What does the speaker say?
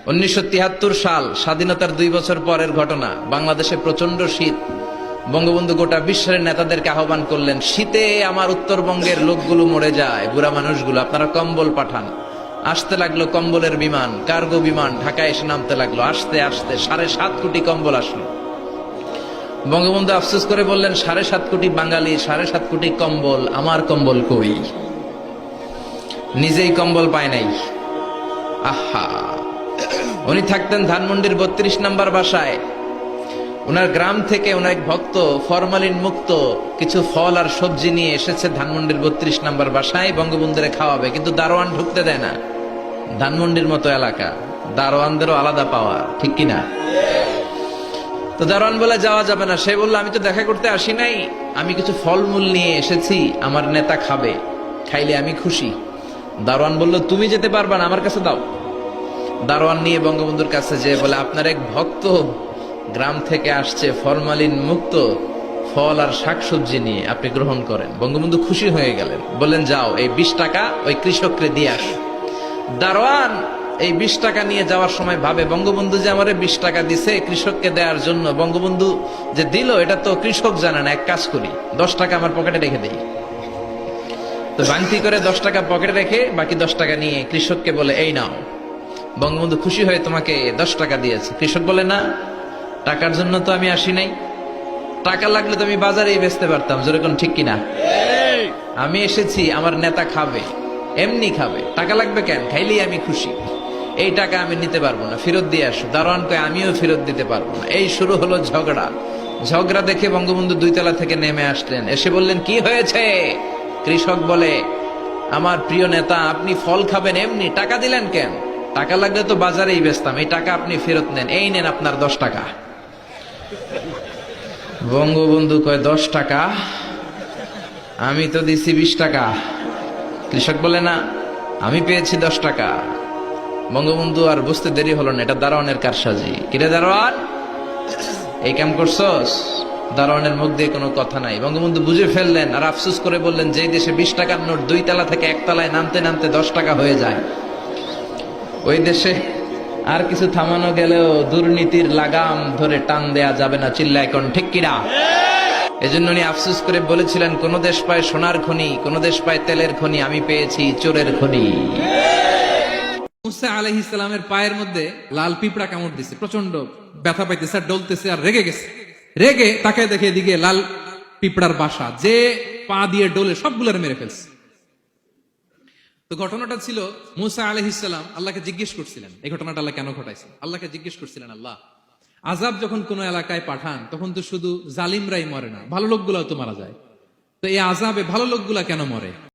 1973 সাল, স্বাধীনতার 2 বছর পরের ঘটনা। বাংলাদেশে প্রচন্ড শীত। বঙ্গবন্ধু গোটা বিশ্বের নেতাদেরকে আহ্বান করলেন, শীতে আমার উত্তরবঙ্গের লোকগুলো মরে যায়, বুড়া মানুষগুলো, আপনারা কম্বল পাঠান। আসতে লাগলো কম্বলের বিমান, কার্গো বিমান ঢাকায় এসে নামতে লাগলো। আসতে আসতে 7.5 কোটি কম্বল আসলো। বঙ্গবন্ধু আফসোস করে বললেন, 7.5 কোটি বাঙালি, 7.5 কোটি কম্বল, আমার কম্বল কই? নিজেই কম্বল পায় নাই। আহা, উনি থাকতেন ধানমন্ডির 32 নম্বর বাসায়। ওনার গ্রাম থেকে ওনার এক ভক্ত ফরমালিন মুক্ত কিছু ফল আর সবজি নিয়ে এসেছে ধানমন্ডির 32 নম্বর বাসায়, বঙ্গবন্ধুরে খাওয়াবে, কিন্তু দারোয়ান ঢুকতে দেয় না। ধানমন্ডির মতো এলাকা, দারোয়ানদেরও আলাদা পাওয়া, ঠিক কিনা? তো দারোয়ান বলে যাওয়া যাবে না। সে বলল, আমি তো দেখা করতে আসি নাই, আমি কিছু ফলমূল নিয়ে এসেছি, আমার নেতা খাবে, খাইলে আমি খুশি। দারোয়ান বলল, তুমি যেতে পারবা না, আমার কাছে দাও। দারোয়ান নিয়ে বঙ্গবন্ধুর কাছে যেয়ে বলে, আপনার এক ভক্ত গ্রাম থেকে আসছে ফরমালিন মুক্ত ফল আর শাকসবজি নিয়ে, আপনি গ্রহণ করেন। বঙ্গবন্ধু খুশি হয়ে গেলেন, বললেন, যাও, এই 20 টাকা ওই কৃষককে দিয়ে আস। দারোয়ান এই 20 টাকা নিয়ে যাওয়ার সময় ভাবে, বঙ্গবন্ধু যে আমারে 20 টাকা দিছে কৃষককে দেওয়ার জন্য, বঙ্গবন্ধু যে দিল এটা তো কৃষক জানে না, এক কাজ করি, 10 টাকা আমার পকেটে রেখে দেই। তো বাংতি করে 10 টাকা পকেটে রেখে বাকি 10 টাকা নিয়ে কৃষককে বলে, এই নাও। বঙ্গবন্ধু খুশি হয়ে তোমাকে 10 টাকা দিয়েছে। কৃষক বলে, না, টাকার জন্য তো আমি আসি নাই, টাকা লাগলে তো আমি বাজারেই বেচতে পারতাম, যেরকম, ঠিক কিনা? আমি এসেছি আমার নেতা খাবে, এমনি খাবে, টাকা লাগবে কেন? খাইলেই আমি খুশি। এই টাকা আমি নিতে পারবো না, ফেরত দিয়ে আসো। দারোয়ান কয়, আমিও ফেরত দিতে পারবো না। এই শুরু হলো ঝগড়া। ঝগড়া দেখে বঙ্গবন্ধু 2 তলা থেকে নেমে আসলেন, এসে বললেন, কি হয়েছে? কৃষক বলে, আমার প্রিয় নেতা, আপনি ফল খাবেন এমনি, টাকা দিলেন কেন? টাকা লাগলে তো বাজারেই বেচতাম, এই টাকা আপনি ফেরত নেন, এই নেন আপনার 10 টাকা। বঙ্গবন্ধু কয়, 10 টাকা? আমি তো দিছি 20 টাকা। কৃষক বলে, না, আমি পেয়েছি 10 টাকা। বঙ্গবন্ধু আর বুঝতে দেরি হলো না, এটা দারোয়ানের কারসাজি। কিরে দারোয়ান, এই কাম করছস? দারোয়ানের মুখ দিয়ে কোনো কথা নাই। বঙ্গবন্ধু বুঝে ফেললেন আর আফসোস করে বললেন, যেই দেশে 20 টাকার নোট 2 তলা থেকে 1 তলায় নামতে নামতে 10 টাকা হয়ে যায়, ওই দেশে আর কিছু থামানো গেলেও দুর্নীতির লাগাম ধরে টান দেয়া যাবে না। চিল্লায় কোন, ঠিক কিনা? এজন্য উনি আফসোস করে বলেছিলেন, কোন দেশ পায় সোনার খনি, কোন দেশ পায় তেলের খনি, আমি পেয়েছি চোরের খনি। মুসা আলাইহিস সালামের পায়ের মধ্যে লাল পিঁপড়া কামড় দিছে, প্রচন্ড ব্যথা পাইতেছে আর ডলতেছে আর রেগে গেছে। রেগে তাকে দেখে এদিকে লাল পিঁপড়ার বাসা, যে পা দিয়ে ডোলে সবগুলোর মেরে ফেলছে। তো ঘটনাটা ছিল, মুসা আলাইহিস সালাম আল্লাহকে জিজ্ঞেস করছিলেন, এই ঘটনাটা আল্লাহ কেন ঘটাইছে। আল্লাহকে জিজ্ঞেস করছিলেন, আল্লাহ, আযাব যখন কোন এলাকায় পাঠান তখন তো শুধু জালিমরাই মরে না, ভালো লোকগুলাও তো মারা যায়, তো এই আযাবে ভালো লোকগুলা কেন মরে?